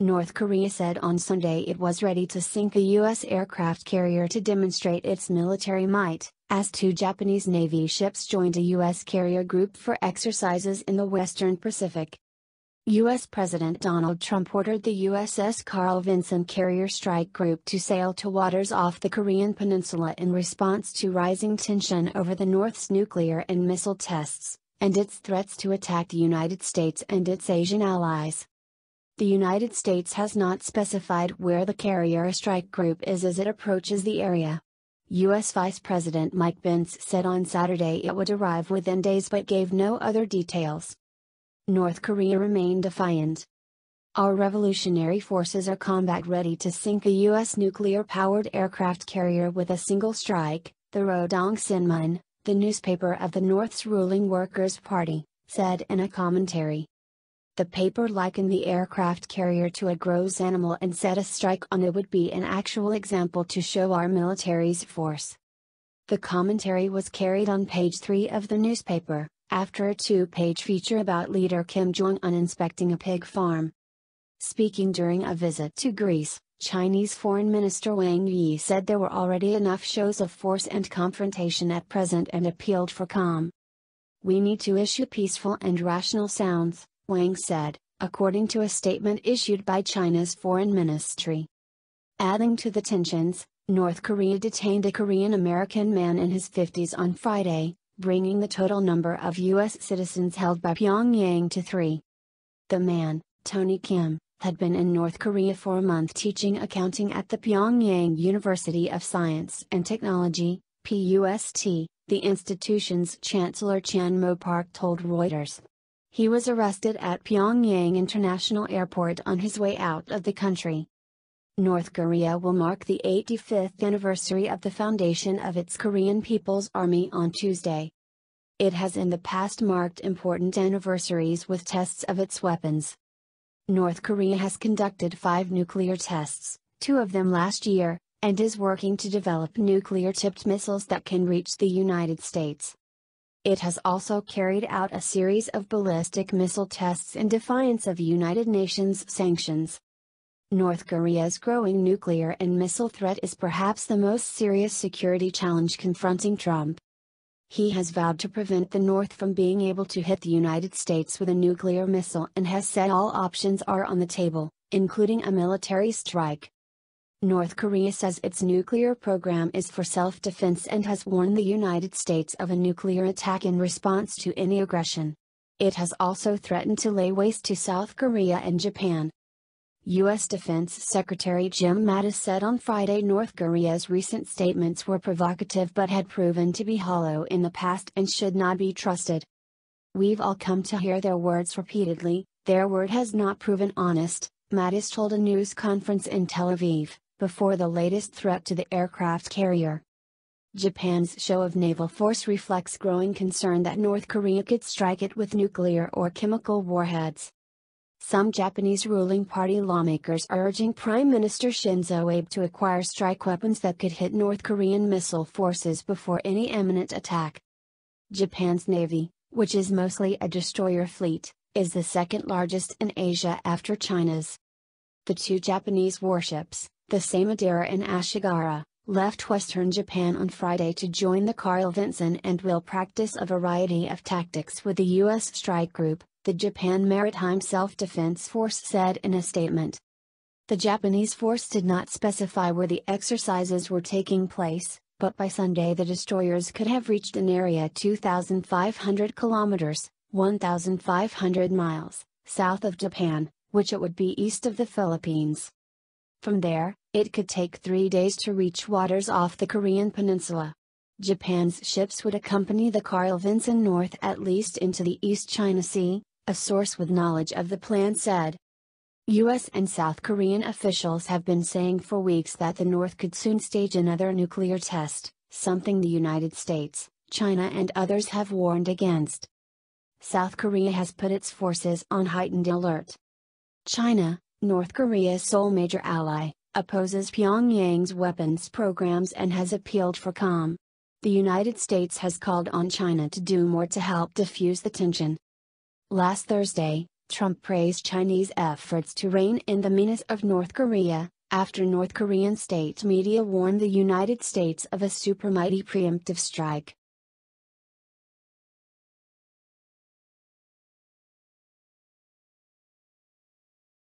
North Korea said on Sunday it was ready to sink a U.S. aircraft carrier to demonstrate its military might, as two Japanese Navy ships joined a U.S. carrier group for exercises in the Western Pacific. U.S. President Donald Trump ordered the USS Carl Vinson Carrier Strike Group to sail to waters off the Korean peninsula in response to rising tension over the North's nuclear and missile tests, and its threats to attack the United States and its Asian allies. The United States has not specified where the carrier strike group is as it approaches the area. U.S. Vice President Mike Pence said on Saturday it would arrive within days but gave no other details. North Korea remained defiant. "Our revolutionary forces are combat-ready to sink a U.S. nuclear-powered aircraft carrier with a single strike," the Rodong Sinmun, the newspaper of the North's ruling Workers' Party, said in a commentary. The paper likened the aircraft carrier to a gross animal and said a strike on it would be an actual example to show our military's force. The commentary was carried on page 3 of the newspaper, after a 2-page feature about leader Kim Jong-un inspecting a pig farm. Speaking during a visit to Greece, Chinese Foreign Minister Wang Yi said there were already enough shows of force and confrontation at present and appealed for calm. "We need to issue peaceful and rational sounds," Wang said, according to a statement issued by China's foreign ministry. Adding to the tensions, North Korea detained a Korean-American man in his 50s on Friday, bringing the total number of U.S. citizens held by Pyongyang to 3. The man, Tony Kim, had been in North Korea for a month teaching accounting at the Pyongyang University of Science and Technology, PUST, the institution's Chancellor Chan Mo-park told Reuters. He was arrested at Pyongyang International Airport on his way out of the country. North Korea will mark the 85th anniversary of the foundation of its Korean People's Army on Tuesday. It has in the past marked important anniversaries with tests of its weapons. North Korea has conducted 5 nuclear tests, 2 of them last year, and is working to develop nuclear-tipped missiles that can reach the United States. It has also carried out a series of ballistic missile tests in defiance of United Nations sanctions. North Korea's growing nuclear and missile threat is perhaps the most serious security challenge confronting Trump. He has vowed to prevent the North from being able to hit the United States with a nuclear missile and has said all options are on the table, including a military strike. North Korea says its nuclear program is for self-defense and has warned the United States of a nuclear attack in response to any aggression. It has also threatened to lay waste to South Korea and Japan. U.S. Defense Secretary Jim Mattis said on Friday North Korea's recent statements were provocative but had proven to be hollow in the past and should not be trusted. "We've all come to hear their words repeatedly, their word has not proven honest," Mattis told a news conference in Tel Aviv, before the latest threat to the aircraft carrier. Japan's show of naval force reflects growing concern that North Korea could strike it with nuclear or chemical warheads. Some Japanese ruling party lawmakers are urging Prime Minister Shinzo Abe to acquire strike weapons that could hit North Korean missile forces before any imminent attack. Japan's navy, which is mostly a destroyer fleet, is the second largest in Asia after China's. The 2 Japanese warships, the Samadera and Ashigara, left western Japan on Friday to join the Carl Vinson and will practice a variety of tactics with the U.S. strike group, the Japan Maritime Self-Defense Force said in a statement. The Japanese force did not specify where the exercises were taking place, but by Sunday the destroyers could have reached an area 2,500 kilometers, 1,500 miles, south of Japan, which it would be east of the Philippines. From there, it could take 3 days to reach waters off the Korean peninsula. Japan's ships would accompany the Carl Vinson north at least into the East China Sea, a source with knowledge of the plan said. U.S. and South Korean officials have been saying for weeks that the North could soon stage another nuclear test, something the United States, China and others have warned against. South Korea has put its forces on heightened alert. China, North Korea's sole major ally, opposes Pyongyang's weapons programs and has appealed for calm. The United States has called on China to do more to help defuse the tension. Last Thursday, Trump praised Chinese efforts to rein in the menace of North Korea, after North Korean state media warned the United States of a supermighty preemptive strike.